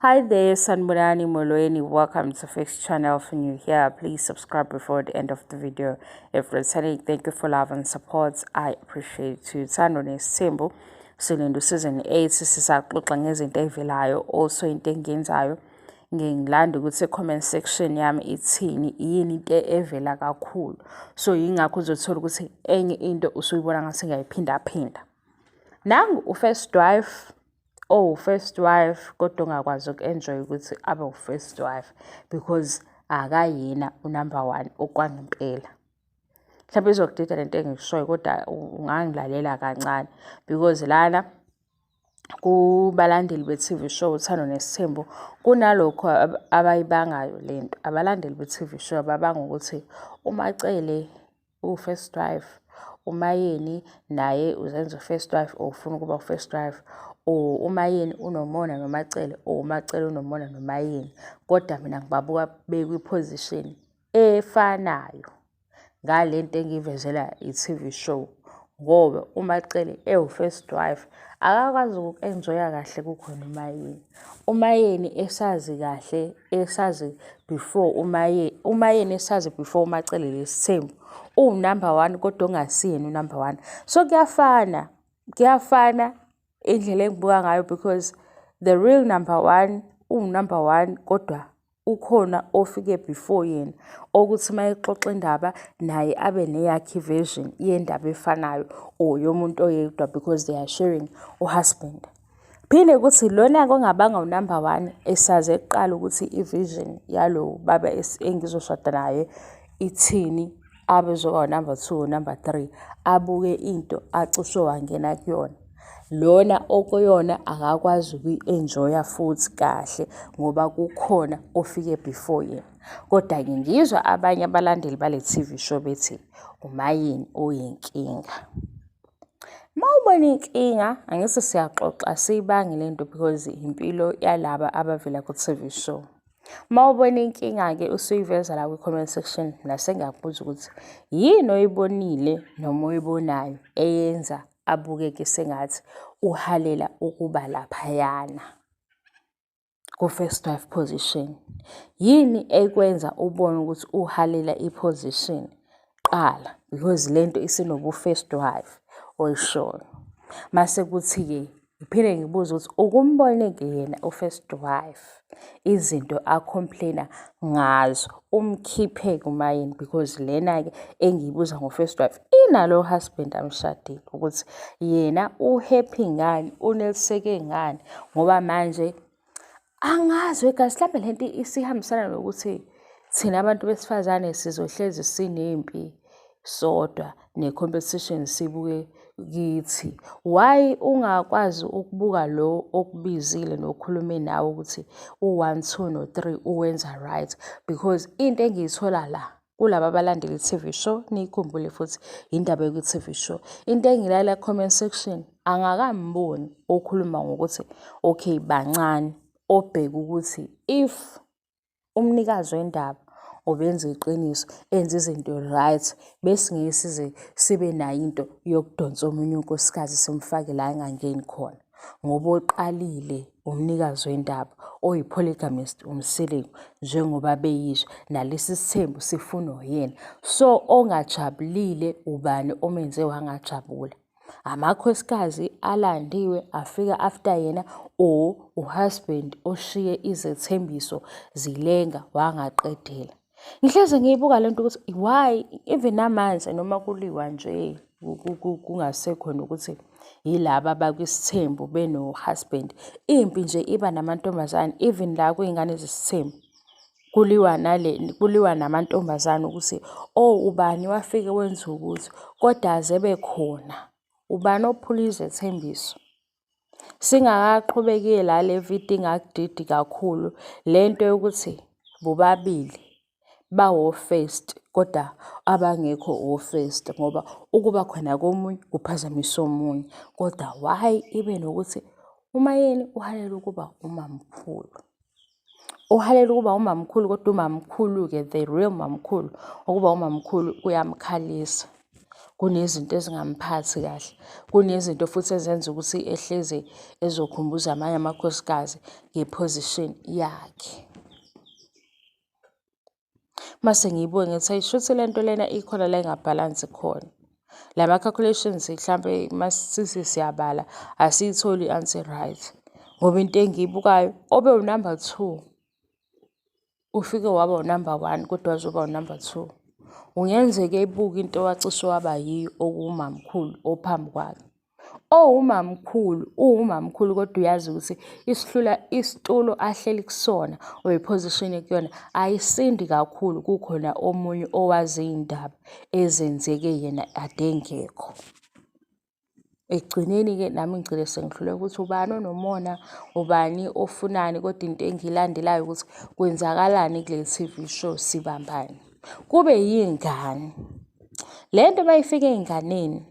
Hi there, Sanbonani Molweni. Welcome to Fix Channel. If you're here, please subscribe before the end of the video. If returning, thank you for love and support. I appreciate you. Sandone Simbo, Silindu Season 8, sisaxoxa ngezinto evelayo, also into engenzayo. Ngilanda ukuthi comment section yami ithini, yini into evela kakhulu. So yingakho uzothola ukuthi enye into usuyibona ngase ngayiphinda. Nangu first wife. First wife kodwa ungakwazi uku-enjoy ukuthi abe u-first wife because akayena u-number 1 okwangempela. Mhlawumbe izokudida lento engikushoyo kodwa ungangilalela kancane because lana kubalandeli be-TV show uthando nesithembu kunalokho abayibangayo lento. Abalandeli be-TV show babanga ukuthi uMacele u-first wife, uMayeni naye uzenza u-first wife or ufuna ukuba u-first wife, or uMayeni unomona noMacele, or uMacele unomona noMayeni, kodwa mina ngibabuka bekwi-position efanayo ngale nto engivezela i-TV show. Ngoba uMacele ewu-first wife akakwazi uku-enjoya kahle kukhona uMayeni. uMayeni esazi kahle, esazi before uMayeni esazi before uMacele lesithembu uwu-number 1 kodwa ongasiyena u-number 1. So kuyafana indlela engibuka ngayo because the real number 1 uwu-number 1 kodwa ukhona ofike before yena okuthi mayexoxa indaba naye abe neyakhe version yendaba efanayo or yomuntu oyedwa because they are sharing uhusband. Phinde ukuthi lona ongabanga u-number 1 esaze eqala ukuthi i-vision yalo baba engizoshada naye ithini, abezoba number 2 number 3, abuke into acishe wangena kuyona. Lona okuyona akakwazi ukuyi-enjoya futhi kahle ngoba kukhona ofike before yena. Kodwa ngizwa abanye abalandeli bale TV show bethi uMayeni oyinkinga. Mawubona inkinga angise siyaxoxa siyibange lento because impilo yalaba abavela ku-TV show. Mawubona inkinga-ke usuyiveza la kwi-comment section, nasengiyakubuza ukuthi yini oyibonile noma oyibonayo eyenza abukeke sengathi uhalela ukuba laphayana ku-first wife position. Yini ekwenza ubone ukuthi uhalela i-position qala because lento isinobu-first wife oyishoyo. Mase kuthi-ke ngiphinde ngibuze ukuthi ukumbone-ke yena u-first wife izinto acomplaina ngazo umkhiphe kuMayeni because lena-ke engiyibuza ngo-first wife inalo husband amshadile ukuthi yena uhappy ngani, uneliseke ngani ngoba manje angazi wegazi mhlawumbe lento isihambisana nokuthi thina abantu besifazane sizohlezi sinempi sodwa ne-competition sibuke kithi. Why ungakwazi ukubuka lo okubizile nokhulume nawe ukuthi u1 2 no 3 uwenza right? Because into engiyithola la kulaba abalandeli i-TV show, niyikhumbule futhi indaba yoku-TV show, into engilala comment section angakamboni okhuluma ngokuthi okay bancane obheka ukuthi if umnikazi wendaba obenza iqiniso enza izinto right bese ngeke size sibe nayo into yokudonsa omunye unkosikazi simfake la engangeni khona ngoba oqalile umnikazi wendaba oyi-polygamist umsilimu njengoba beyisho nalesi sithembu sifuna oyena. So ongajabulile ubani omenze wangajabula? Amakhosikazi alandiwe afika after yena or uhusband oshiye izethembiso zilenga wangaqedela? Ngihleze ngiyibuka lento ukuthi why even namanje noma kuliwa nje kungasekhona ukuthi yilaba abakwisithembu beno-husband, impi nje iba namantombazane even la kuyingane zesithembu kuliwa namantombazane ukuthi ubani wafike wenza ukuthi kodwa aze bekhona ubani ophula izethembiso. Singakaqhubekile la le video ingakudidi kakhulu lento yokuthi bobabili bawo-first kodwa abangekho o-first ngoba ukuba khona komunye kuphazamisa omunye. Kodwa why ibe nokuthi uMayeni uhalela ukuba umamkhulu, uhalela ukuba umamkhulu kodwa umamkhulu-ke the real mamkhulu ukuba umamkhulu kuyamkhalisa. kunezinto ezingamphathi kahle, kunezinto futhi ezenza ukuthi ehlezi ezokhumbuza amanye amakhosikazi ngeposition yakhe. Mase ngiyibuke ngithi hayi shuthi lento lena ikhona la ingabhalansi khona. La ma-calculations mhlampe masithi siyabala asiyitholi i-answer right. Ngoba into engiyibukayo obe u-number 2 ufike waba u-number 1 kodwa waze uba u-number 2. Ungenzeka ebuka into wacishe waba yiyo okuwumamkhulu ophambi kwakhe. Uwumamkhulu kodwa uyazi ukuthi isitulo ahleli kusona or iposition ekuyona ayisindi kakhulu, kukhona omunye owazi iy'ndaba ezenzeke yena ade engekho. Ekugcineni-ke nami ngigcine sengihluleka ukuthi ubani onomona, ubani ofunani, kodwa into engiyilandelayo ukuthi kwenzakalani kule TV show sibambane. Kube yingane. Le nto mayifika ey'nganeni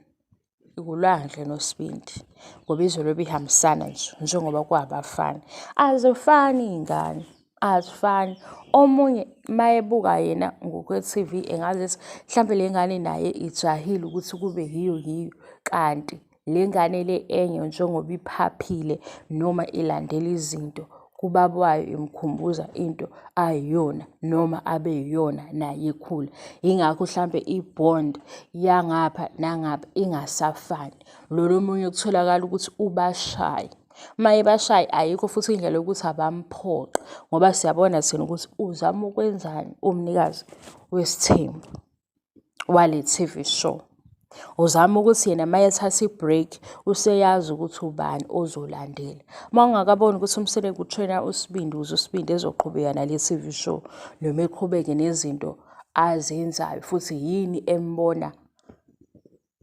uLwandle noSibindi ngoba izobe ihambisana nje njengoba kuwabafana. Azifani iy'ngane, azifani. Omunye mayebuka yena ngokwe-TV engazithi mhlampe le ngane naye ijahile ukuthi kube yiyo kanti le ngane le enye njengoba iphaphile noma ilandela izinto kubaba wayo imkhumbuza into ayiyona noma abe yiyona naye ekhula. Yingakho mhlampe i-bond yangapha nangapha ingasafani. Lolo munye kutholakala ukuthi ubashaye. Maye bashaye ayikho futhi indlela yokuthi abamphoqa ngoba siyabona thina ukuthi uzama ukwenzani umnikazi wesithembu wale TV show. Uzama ukuthi yena mayethatha i-break useyazi ukuthi ubani ozolandela. Uma ungakaboni ukuthi umsebenzi utrainer uSibindi ukuze uSibindi ezoqhubeka nale TV show noma eqhubeke nezinto azenzayo futhi yini embona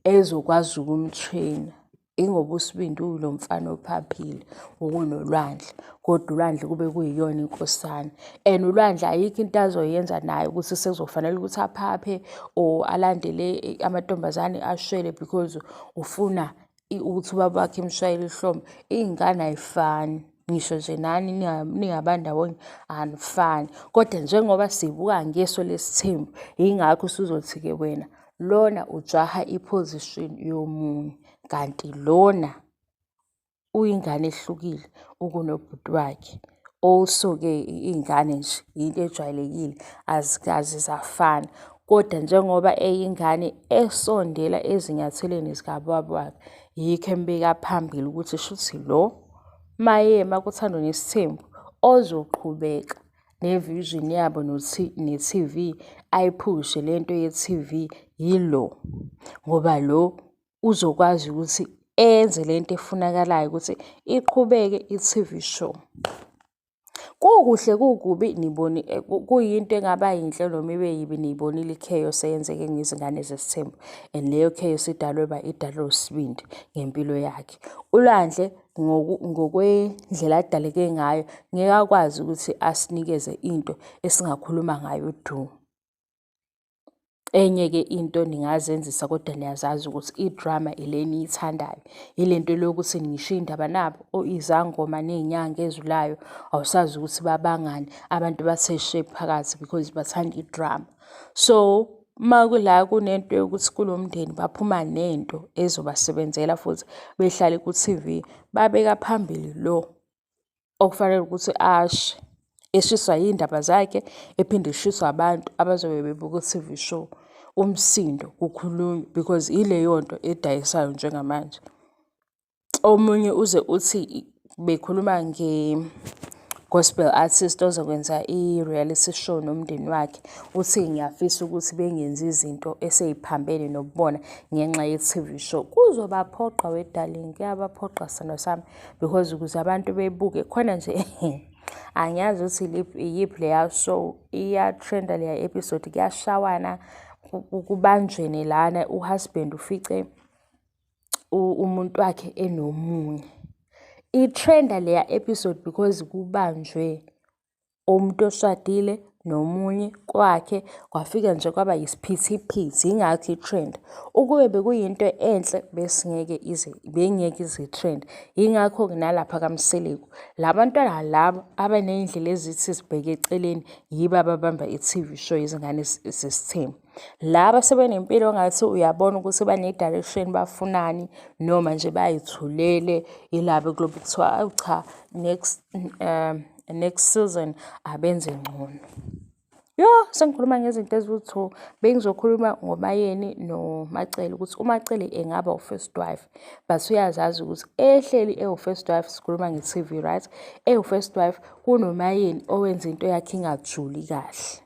ezokwazi ukumtrainer. Ingoba uSibindi uyilo mfana ophaphile okunoLwandle, kodwa uLwandle kube kuyiyona inkosana. And uLwandle ayikho into azoyenza naye ukuthi sekuzofanele ukuthi aphaphe or alandele amantombazane ashwele because ufuna ukuthi ubaba wakhe imshayele ihlombe. Iy'ngane ayifani. Ngisho nje nani ningabandawonye anifani. Kodwa njengoba sibuka ngeso lesithembu, yingakho usuzothi-ke wena lona ujaha iposition yomunye. Kanti lona uyingane ehlukile ukunobhuti wakhe. Also-ke iy'ngane nje into ejwayelekile azikaze zafana. Kodwa njengoba eyingane esondela ezinyathelweni zikababa wakhe, yikho embeka phambili ukuthi shuthi lo maye makuthandwa nesithembu ozoqhubeka nevision yabo ne-TV ayiphushe lento ye-TV yilo. Ngoba lo uzokwazi ukuthi enze lento efunakalayo ukuthi iqhubeke i-TV show. Kukuhle kukubi niboni kuyinto engaba yinhle noma ibe yibi niyibonile i-chaos eyenzeke ngezingane zesithembu, and leyo chaos idalwe uSibindi ngempilo yakhe. uLwandle ngokwendlela adaleke ngayo ngeke akwazi ukuthi asinikeze into esingakhuluma ngayo uDumo. Enye-ke into ningazenzisa kodwa niyazazi ukuthi idrama ile niyithandayo. Ilento lokuthi ngisho iy'ndaba nabo izangoma ney'nyanga ezulayo awusazi ukuthi babangani abantu baseshe phakathi because bathanda idrama. So makula kunento yokuthi kulo mndeni baphuma nento ezobasebenzela futhi behlale ku-TV babeka phambili lo okufanele ukuthi ashe, eshiswa yindaba zakhe ephinde eshiswa abantu abazobe bebuka u-TV show. Umsindo kukhulunywe because ileyo nto edayisayo njengamanje. Omunye uze uthi bekhuluma nge-gospel artist ozokwenza i-reality show nomndeni wakhe, uthi ngiyafisa ukuthi bengenzi izinto esey'phambene nokubona ngenxa ye-TV show. Kuzobaphoqa we-darling, kuyabaphoqa sithando sami because ukuze abantu bebuke khona nje angiyazi ukuthi iyiphi leya show iya-trenda leya episode, kuyashawana kubanjwene lana uhusband ufice umuntu wakhe enomunye. I-trenda leya episode because kubanjwe umuntu oshadile nomunye kwakhe kwafika nje kwaba yisiphithiphithi, yingakho i-trend. Ukube bekuyinto enhle bengeke ize i-trend. Yingakho-ke nalapha kaMseleku la bantwana labo abaney'ndlela ezithi sibheke eceleni yibo ababamba i-TV show izingane zesithembu. Laba sebenempilo ongathi uyabona ukuthi bane-direction bafunani noma nje bayithulele, yilaba kulobe kuthiwa awu cha, next season abenze ngcono. Yo, sengikhuluma ngezinto eziwu-2. Bengizokhuluma ngoMayeni noMacele ukuthi uMacele engaba u-first wife, but uyazazi ukuthi ehleli ewu-first wife, sikhuluma nge-TV, right? Ewu-first wife kunoMayeni owenza into yakhe ingajuli kahle.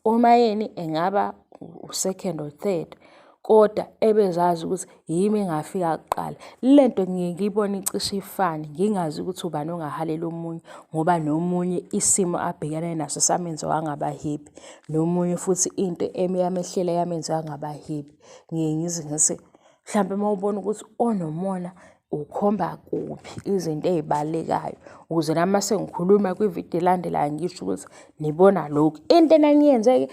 UMayeni engaba u-second or third, kodwa ebezazi ukuthi yimi engafika kuqala. Lento ngiye ngiyibone icishe ifane, ngingazi ukuthi ubani ongahalela omunye ngoba nomunye isimo abhekane naso samenza wangaba happy, nomunye futhi into yamehlela yamenza wangaba happy. Ngiye ngize ngithi mhlampe uma ubona ukuthi onomona ukhomba kuphi izinto ey'balulekayo, ukuze nami uma sengikhuluma kwividiyo elandelayo ngisho ukuthi nibona lokhu. Into enaniyenze-ke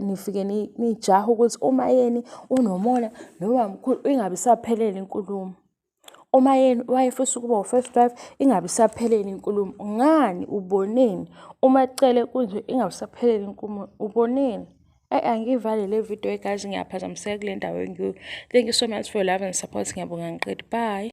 nifike nijahe ukuthi uMayeni unomona noma mkhulu, ingabe isaphelele inkulumo. UMayeni wayefisa ukuba u-first wife, ingabe isaphelele inkulumo. Ngani? Uboneni? uMacele kunje, ingabe isaphelele inkulumo. Uboneni? Angiyivale le video guys, ngiyaphazamiseka kule ndawo engikuyo. Thank you so much for your love and support. Ngiyabonga ngiqede. Bye.